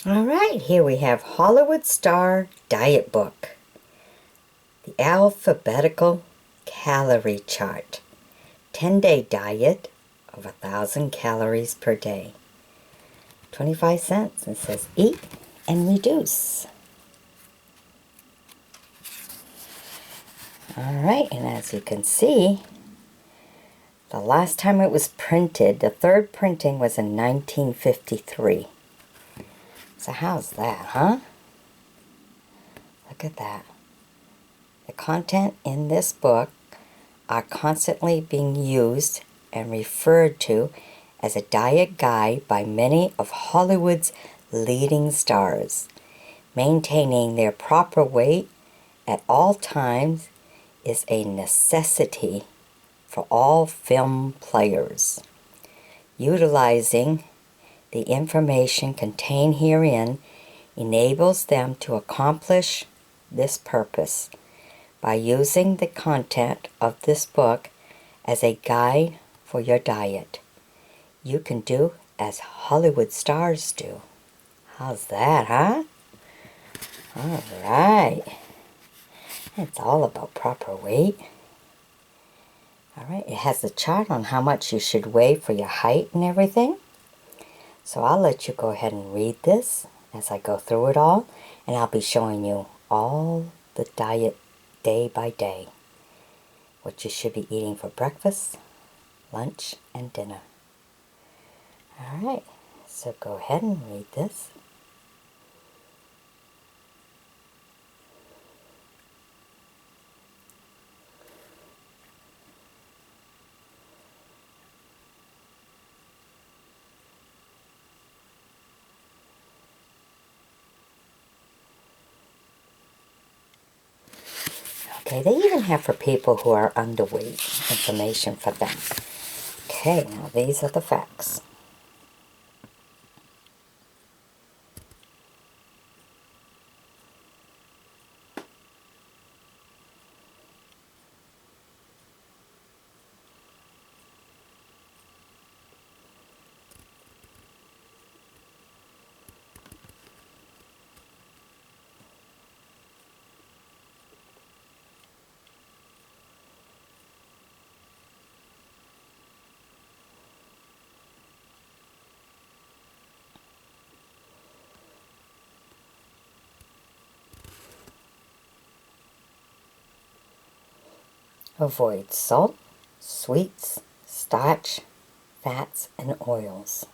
All right, here we have Hollywood Star Diet Book. The Alphabetical Calorie Chart. 10-day diet of 1,000 calories per day. 25 cents. It says eat and reduce. All right, and as you can see, the last time it was printed, the third printing was in 1953. So how's that, huh? Look at that. The content in this book are constantly being used and referred to as a diet guide by many of Hollywood's leading stars. Maintaining their proper weight at all times is a necessity for all film players. Utilizing the information contained herein enables them to accomplish this purpose by using the content of this book as a guide for your diet. You can do as Hollywood stars do. How's that, huh? All right. It's all about proper weight. All right, it has a chart on how much you should weigh for your height and everything. So I'll let you go ahead and read this as I go through it all, and I'll be showing you all the diet day by day. What you should be eating for breakfast, lunch, and dinner. All right, so go ahead and read this. Okay, they even have for people who are underweight information for them. Okay, now these are the facts. Avoid salt, sweets, starch, fats, and oils.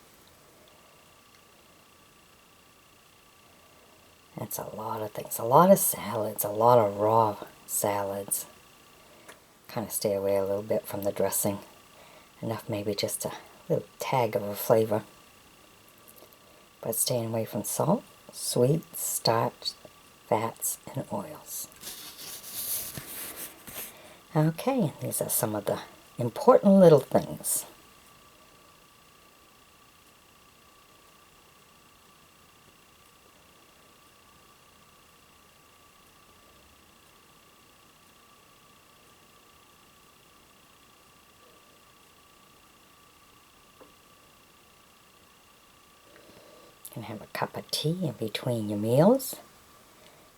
That's a lot of things. A lot of salads, a lot of raw salads. Kind of stay away a little bit from the dressing. Enough maybe just a little tag of a flavor. But staying away from salt, sweets, starch, fats, and oils. Okay, and these are some of the important little things. You can have a cup of tea in between your meals.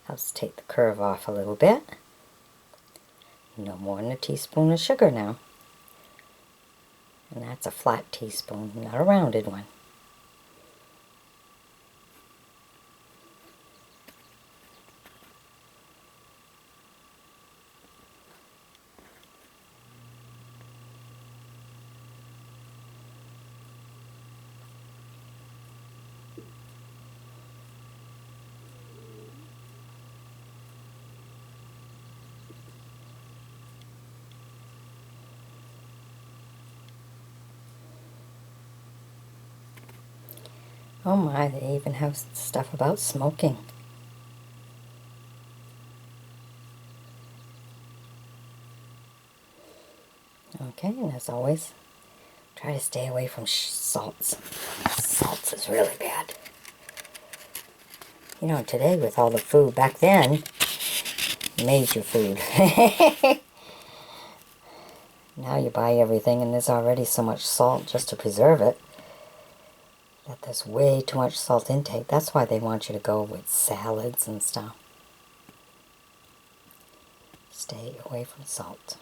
Helps take the curve off a little bit. No more than a teaspoon of sugar now. And that's a flat teaspoon, not a rounded one. Oh my, they even have stuff about smoking. Okay, and as always, try to stay away from salts. Salts is really bad. You know, today with all the food, back then, you made your food. Now you buy everything and there's already so much salt just to preserve it that there's way too much salt intake. That's why they want you to go with salads and stuff. Stay away from salt.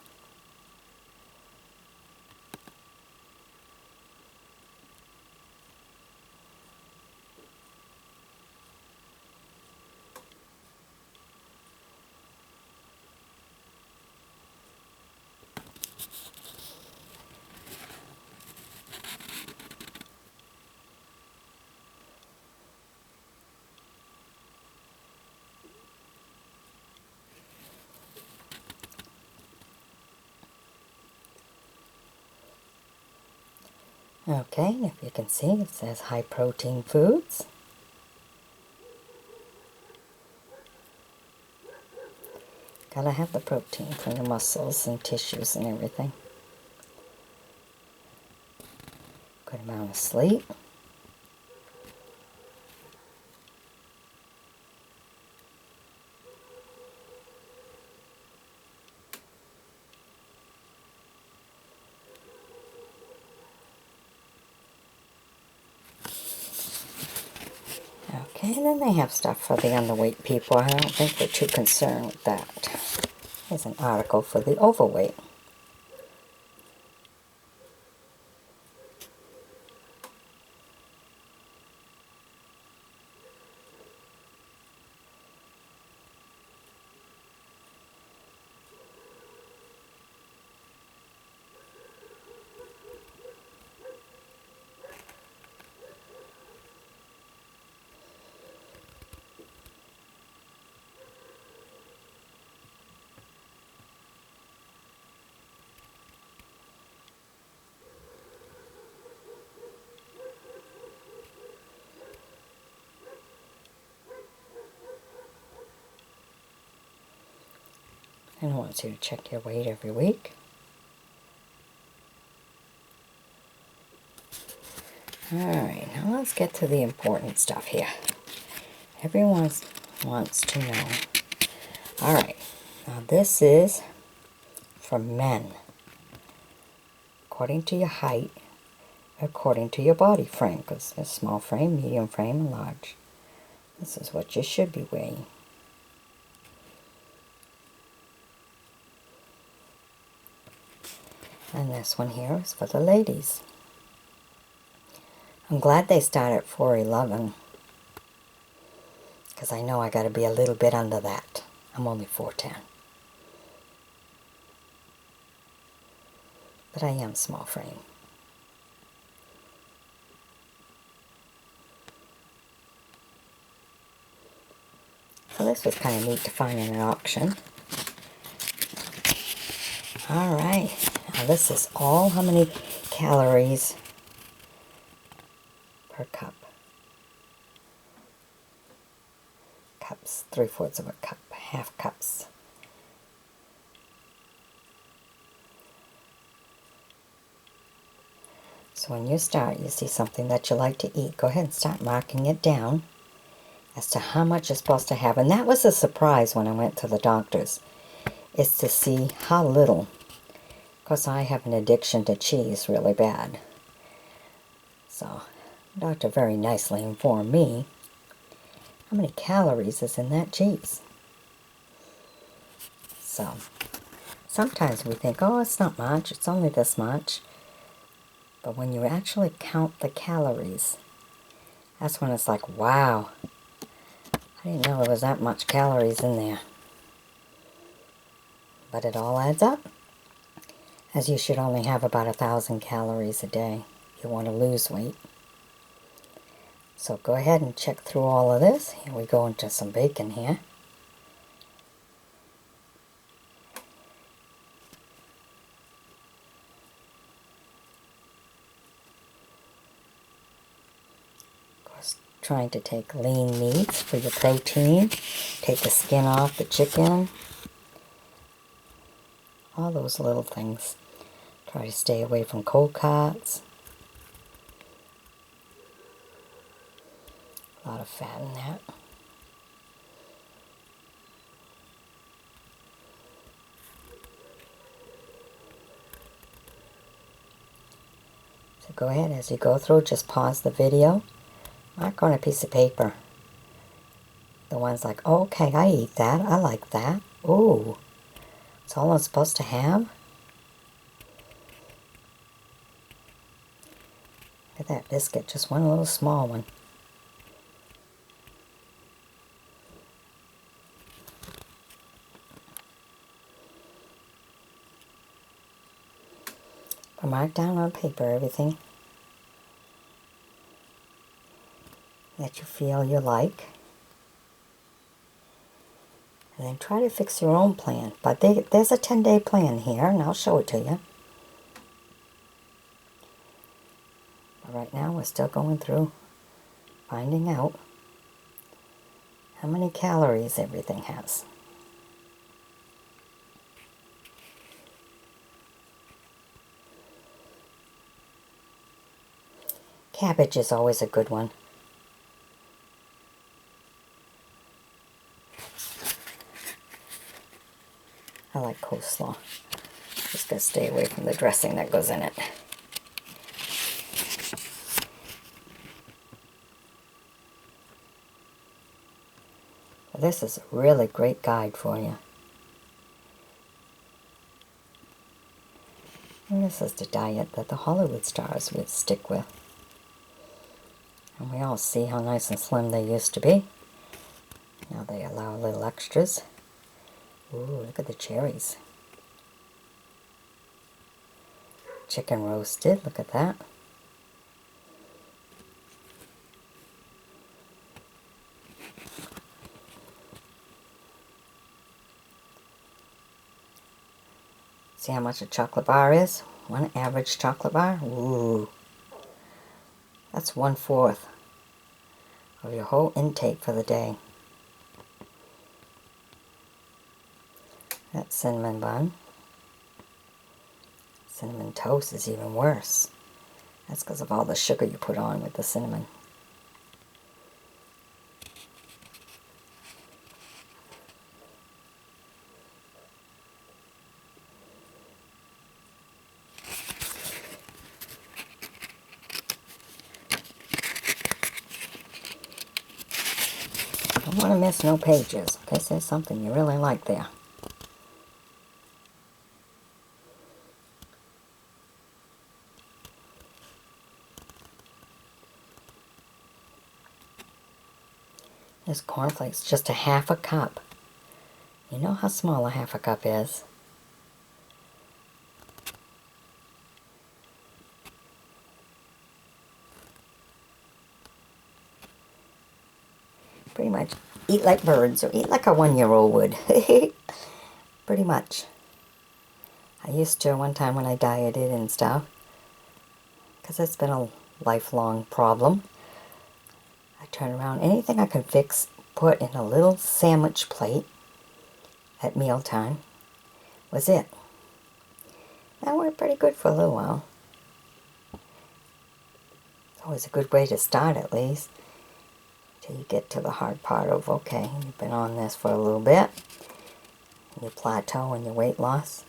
Okay, if you can see, it says high protein foods. Gotta have the protein for your muscles and tissues and everything. Good amount of sleep. Okay, and then they have stuff for the underweight people. I don't think they're too concerned with that. Here's an article for the overweight. And it wants you to check your weight every week. Alright, now let's get to the important stuff here. Everyone wants to know. Alright, now this is for men. According to your height, according to your body frame, because there's small frame, medium frame, and large. This is what you should be weighing. And this one here is for the ladies. I'm glad they start at 4'11", because I know I got to be a little bit under that. I'm only 4'10". But I am small frame. So this was kind of neat to find in an auction. Alright, now this is all how many calories per cup. Cups, 3/4 of a cup, half cups. So when you start, you see something that you like to eat, go ahead and start marking it down as to how much you're supposed to have. And that was a surprise when I went to the doctor's, is to see how little. Because I have an addiction to cheese really bad. So the doctor very nicely informed me how many calories is in that cheese. So sometimes we think, oh, it's not much, it's only this much. But when you actually count the calories, that's when it's like, wow, I didn't know there was that much calories in there. But it all adds up, as you should only have about 1,000 calories a day if you want to lose weight. So go ahead and check through all of this. Here we go into some bacon here. Of course, trying to take lean meats for your protein. Take the skin off the chicken. All those little things. Try to stay away from cold cuts. A lot of fat in that. So go ahead, as you go through, just pause the video, Mark on a piece of paper. The one's like, oh, okay, I eat that. I like that. Ooh, it's all I'm supposed to have. Look at that biscuit, just one little small one. But mark down on paper everything that you feel you like. And then try to fix your own plan. But there's a 10-day plan here, and I'll show it to you. But right now, we're still going through finding out how many calories everything has. Cabbage is always a good one. I like coleslaw. Just gotta stay away from the dressing that goes in it. This is a really great guide for you. And this is the diet that the Hollywood stars would stick with. And we all see how nice and slim they used to be. Now they allow little extras. Ooh, look at the cherries. Chicken roasted, look at that. See how much a chocolate bar is? One average chocolate bar? Ooh. That's 1/4 of your whole intake for the day. That cinnamon bun. Cinnamon toast is even worse. That's because of all the sugar you put on with the cinnamon. Don't want to miss no pages in case there's something you really like there. This cornflakes, just a 1/2 cup. You know how small a 1/2 cup is. Pretty much eat like birds, or eat like a 1-year-old would. Pretty much. I used to one time when I dieted and stuff, because it's been a lifelong problem. I turn around, anything I can fix, put in a little sandwich plate at mealtime was it. That worked pretty good for a little while. It's always a good way to start, at least, till you get to the hard part of, okay, you've been on this for a little bit, and you plateau in your weight loss.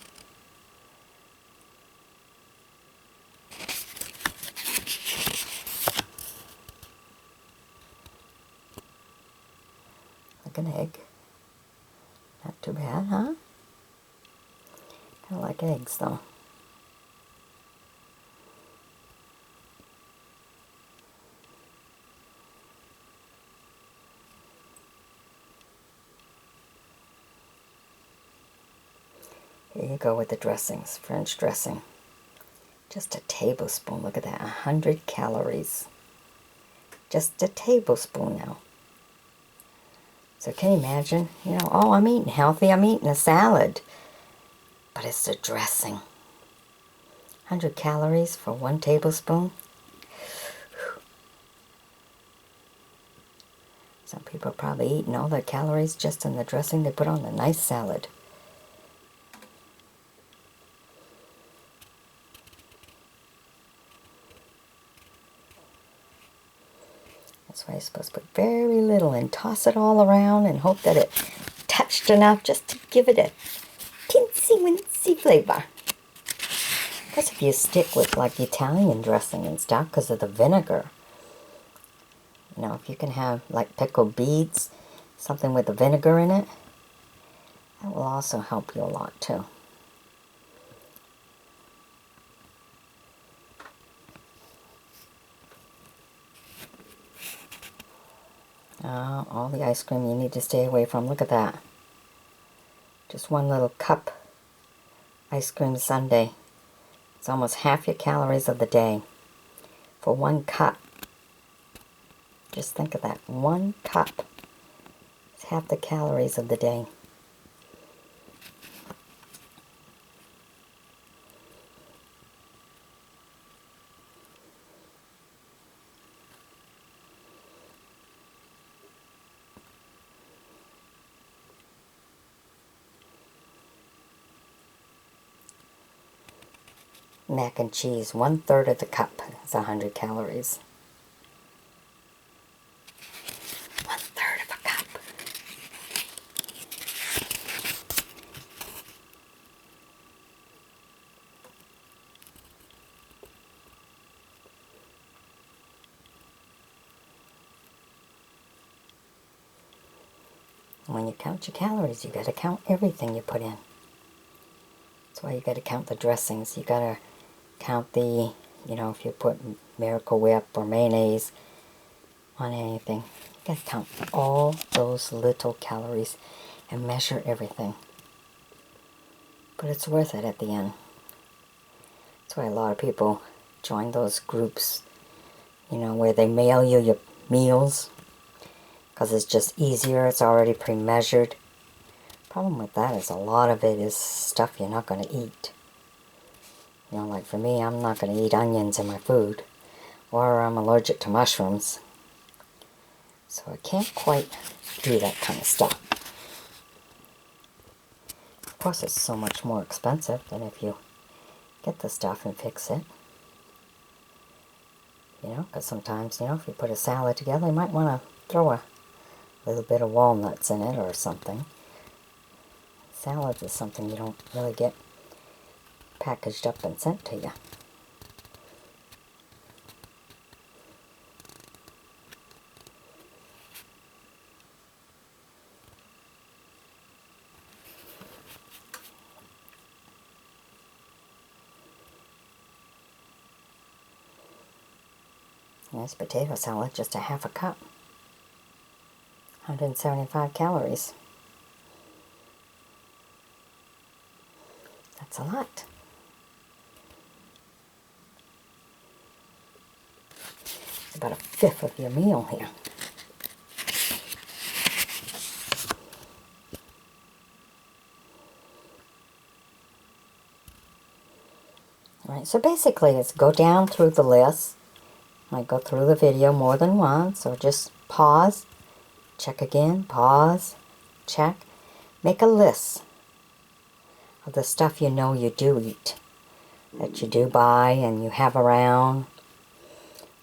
Like an egg. Not too bad, huh? Kind of like eggs, though. Here you go with the dressings. French dressing. Just a tablespoon. Look at that. 100 calories. Just a tablespoon now. So can you imagine? You know, oh, I'm eating healthy. I'm eating a salad. But it's the dressing. 100 calories for 1 tablespoon. Some people are probably eating all their calories just in the dressing they put on the nice salad. That's why you're supposed to put very little and toss it all around and hope that it touched enough just to give it a teensy-wincy flavor. Because if you stick with like Italian dressing and stuff, because of the vinegar, You know, if you can have like pickled beets, something with the vinegar in it, that will also help you a lot too. All the ice cream you need to stay away from. Look at that. Just one little cup ice cream sundae. It's almost half your calories of the day for one cup. Just think of that. One cup. It's half the calories of the day. Mac and cheese, 1/3 of the cup is 100 calories. 1/3 of a cup. When you count your calories, you got to count everything you put in. That's why you got to count the dressings. You got to count the, you know, if you put Miracle Whip or mayonnaise on anything, you got to count all those little calories and measure everything. But it's worth it at the end. That's why a lot of people join those groups, you know, where they mail you your meals, because it's just easier. It's already pre-measured. Problem with that is a lot of it is stuff you're not going to eat. You know, like for me, I'm not going to eat onions in my food, or I'm allergic to mushrooms. So I can't quite do that kind of stuff. Of course, it's so much more expensive than if you get the stuff and fix it. You know, because sometimes, you know, if you put a salad together, you might want to throw a little bit of walnuts in it or something. Salad is something you don't really get packaged up and sent to you. There's potato salad, just a half a cup. 175 calories. That's a lot. It's about 1/5 of your meal here. All right, so basically it's go down through the list. I go through the video more than once, or just pause, check again, pause, check. Make a list of the stuff you know you do eat, that you do buy and you have around,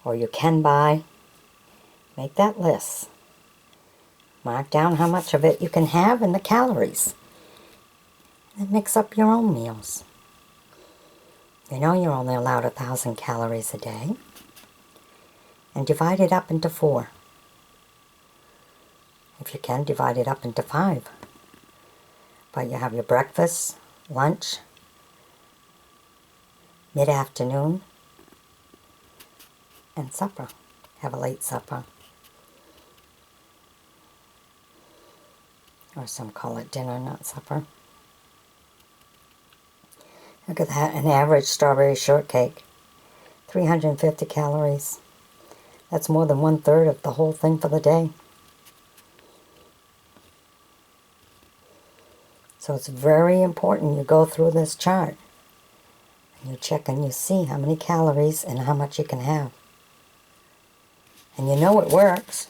or you can buy. Make that list. Mark down how much of it you can have and the calories. And mix up your own meals. You know you're only allowed 1,000 calories a day. And divide it up into 4. If you can, divide it up into 5. But you have your breakfast, lunch, mid-afternoon, and supper. Have a late supper. Or some call it dinner, not supper. Look at that, an average strawberry shortcake. 350 calories. That's more than 1/3 of the whole thing for the day. So it's very important you go through this chart. And you check and you see how many calories and how much you can have. And you know it works.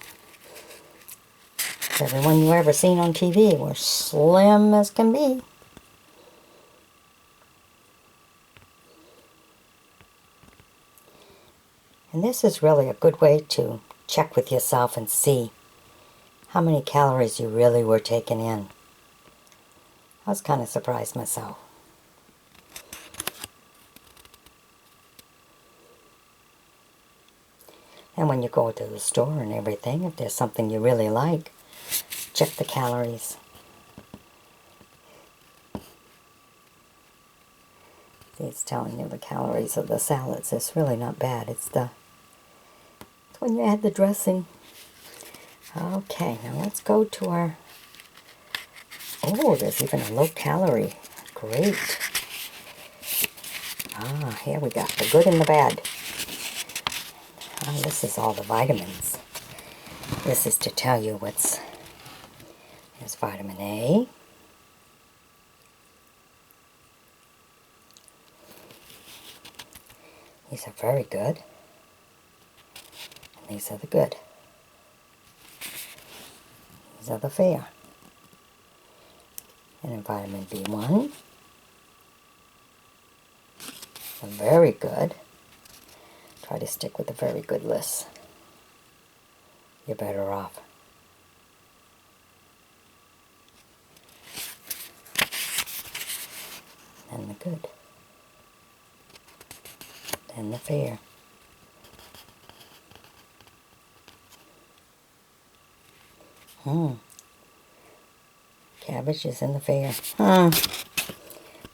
Everyone you've ever seen on TV were slim as can be. And this is really a good way to check with yourself and see how many calories you really were taking in. I was kind of surprised myself. Now And when you go to the store and everything, if there's something you really like, check the calories. See, it's telling you the calories of the salads. It's really not bad. It's when you add the dressing. Okay, now let's go to our... Oh, there's even a low calorie. Great. Ah, here we got the good and the bad. This is all the vitamins. This is to tell you what's... There's vitamin A. These are very good. And these are the good. These are the fair. And in vitamin B1, the very good. Try to stick with the very good list. You're better off. And the good. And the fair. Cabbage is in the fair.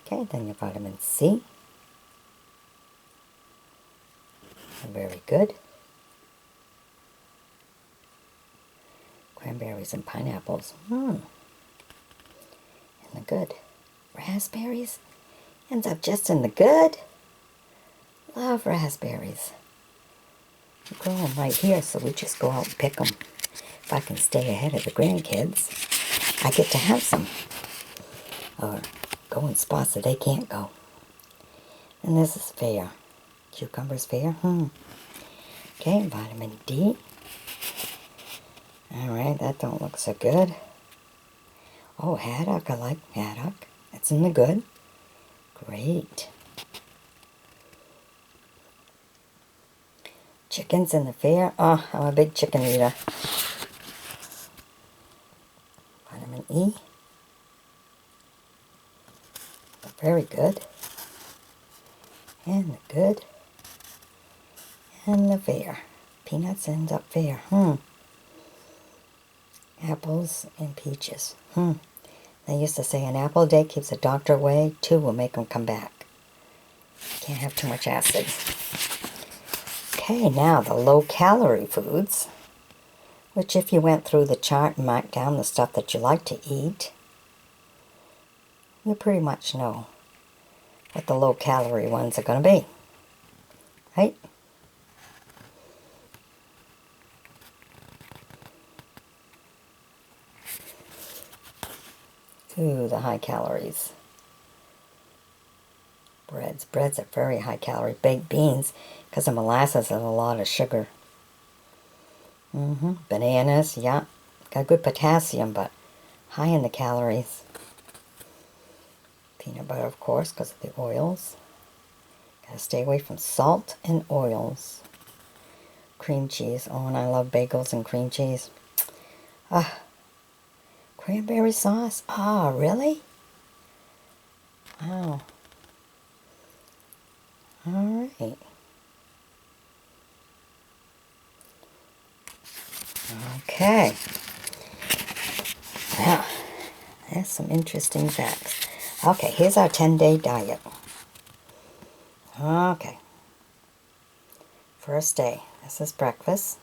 Okay, then your vitamin C. Very good. Cranberries and pineapples. And the good. Raspberries. Ends up just in the good. Love raspberries. We grow them right here, so we just go out and pick them. If I can stay ahead of the grandkids, I get to have some. Or go in spots that they can't go. And this is fair. Cucumbers fair. Okay, vitamin D. Alright, that don't look so good. Oh, haddock. I like haddock. That's in the good. Great. Chickens in the fair. Oh, I'm a big chicken eater. Vitamin E. Very good. And the good. And the fair. Peanuts ends up fair. Apples and peaches. They used to say an apple a day keeps a doctor away. 2 will make them come back. Can't have too much acid. Okay, now the low-calorie foods, which if you went through the chart and marked down the stuff that you like to eat, you pretty much know what the low-calorie ones are going to be, right? Ooh, the high calories. Breads are very high calorie. Baked beans, because of molasses and a lot of sugar. Bananas, yeah. Got good potassium, but high in the calories. Peanut butter, of course, because of the oils. Gotta stay away from salt and oils. Cream cheese. Oh, and I love bagels and cream cheese. Cranberry sauce. Really? Wow. All right. Okay. Now, there's some interesting facts. Okay, here's our 10-day diet. Okay. First day. This is breakfast.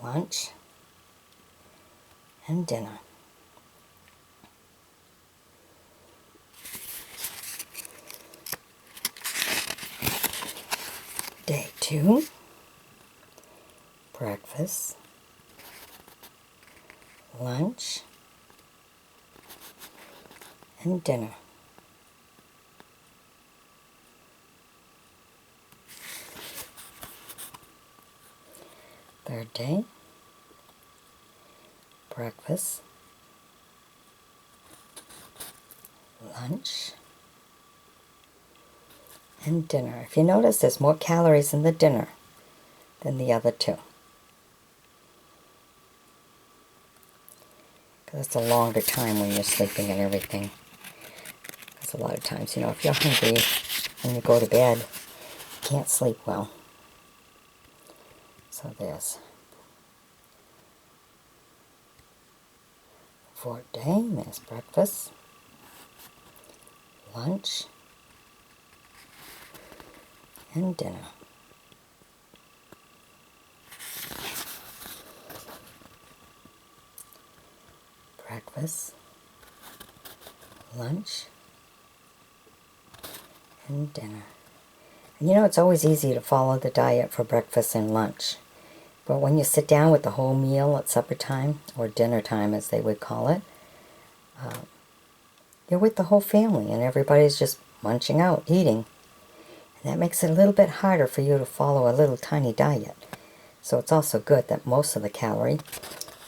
Lunch. And dinner. Day 2, breakfast, lunch, and dinner. Third day, breakfast, lunch, and dinner. If you notice, there's more calories in the dinner than the other 2. Because it's a longer time when you're sleeping and everything. Because a lot of times, if you're hungry when you go to bed, can't sleep well. So there's for a day, there's breakfast, lunch, and dinner. Breakfast, lunch, and dinner. And you know, it's always easy to follow the diet for breakfast and lunch. But when you sit down with the whole meal at supper time, or dinner time as they would call it, you're with the whole family and everybody's just munching out, eating. And that makes it a little bit harder for you to follow a little tiny diet. So it's also good that most of the calorie,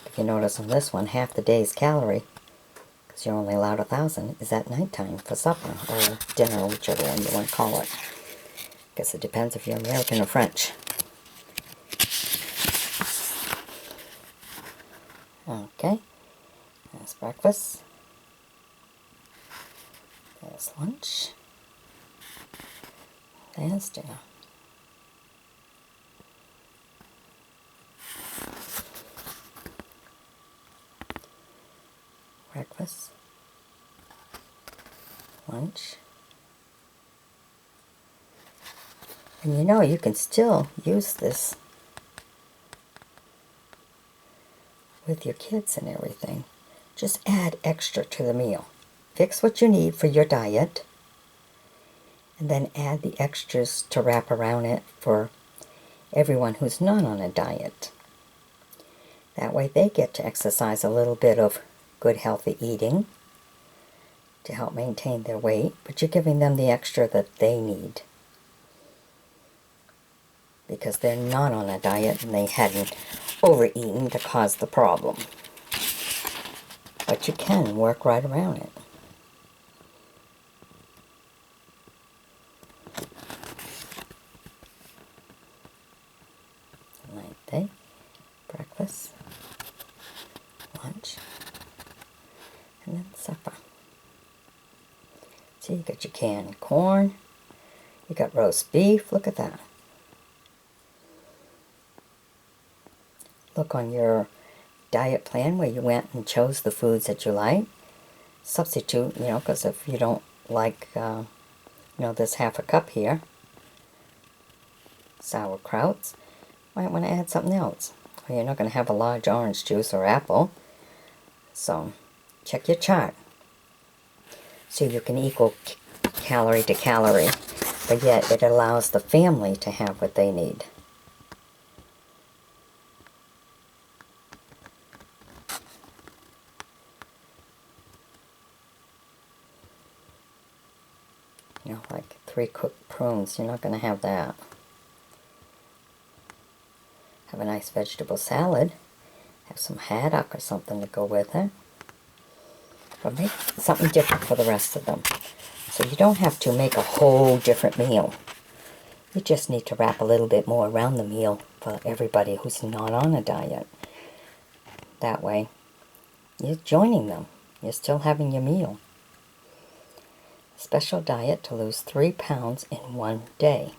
if you notice on this one, half the day's calorie, because you're only allowed 1,000, is at nighttime for supper or dinner, whichever one you want to call it. Guess it depends if you're American or French. Okay, there's breakfast, there's lunch, there's dinner. Breakfast, lunch, and you know you can still use this with your kids and everything. Just add extra to the meal. Fix what you need for your diet, and then add the extras to wrap around it for everyone who's not on a diet. That way they get to exercise a little bit of good healthy eating to help maintain their weight, but you're giving them the extra that they need because they're not on a diet and they hadn't overeaten to cause the problem. But you can work right around it. Night day, breakfast, lunch, and then supper. See, you got your canned corn, you got roast beef, look at that. Look on your diet plan where you went and chose the foods that you like. Substitute, you know, because if you don't like, you know, this half a cup here, sauerkrauts, might want to add something else. Or you're not going to have a large orange juice or apple. So, check your chart. So you can equal calorie to calorie, but yet it allows the family to have what they need. You know, like 3 cooked prunes, you're not going to have that. Have a nice vegetable salad. Have some haddock or something to go with it. But make something different for the rest of them. So you don't have to make a whole different meal. You just need to wrap a little bit more around the meal for everybody who's not on a diet. That way, you're joining them. You're still having your meal. Special diet to lose 3 pounds in 1 day.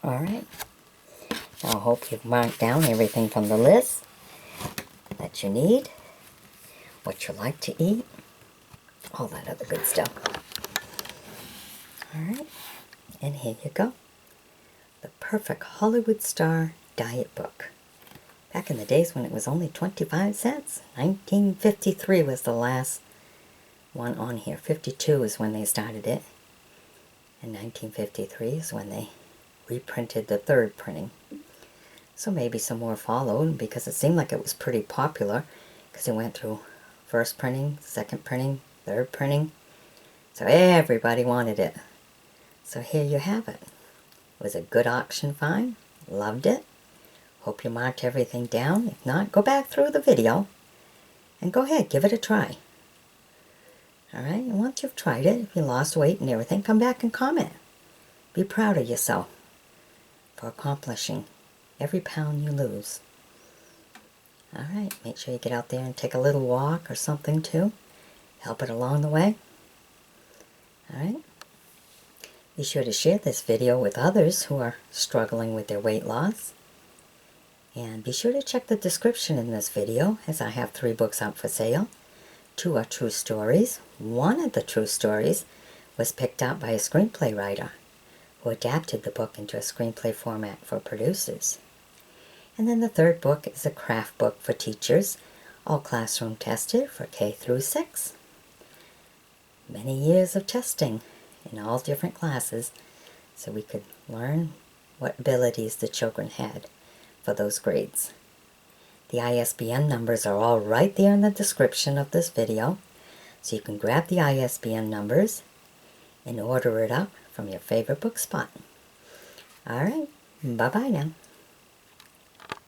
Alright, now I hope you've marked down everything from the list that you need, what you like to eat, all that other good stuff. Alright, and here you go. The Perfect Hollywood Star Diet Book. Back in the days when it was only 25 cents. 1953 was the last one on here. 52 is when they started it. And 1953 is when they reprinted the 3rd printing. So maybe some more followed because it seemed like it was pretty popular because it went through 1st printing, 2nd printing, 3rd printing. So everybody wanted it. So here you have it. It was a good auction find. Loved it. Hope you marked everything down. If not, go back through the video and go ahead, give it a try. Alright, and once you've tried it, if you lost weight and everything, come back and comment. Be proud of yourself for accomplishing every pound you lose. Alright, make sure you get out there and take a little walk or something too. Help it along the way. Alright. Be sure to share this video with others who are struggling with their weight loss. And be sure to check the description in this video, as I have 3 books out for sale. 2 are true stories. One of the true stories was picked out by a screenplay writer who adapted the book into a screenplay format for producers. And then the 3rd book is a craft book for teachers, all classroom tested for K through 6. Many years of testing in all different classes so we could learn what abilities the children had for those grades. The ISBN numbers are all right there in the description of this video, so you can grab the ISBN numbers and order it up from your favorite book spot. Alright, bye-bye now.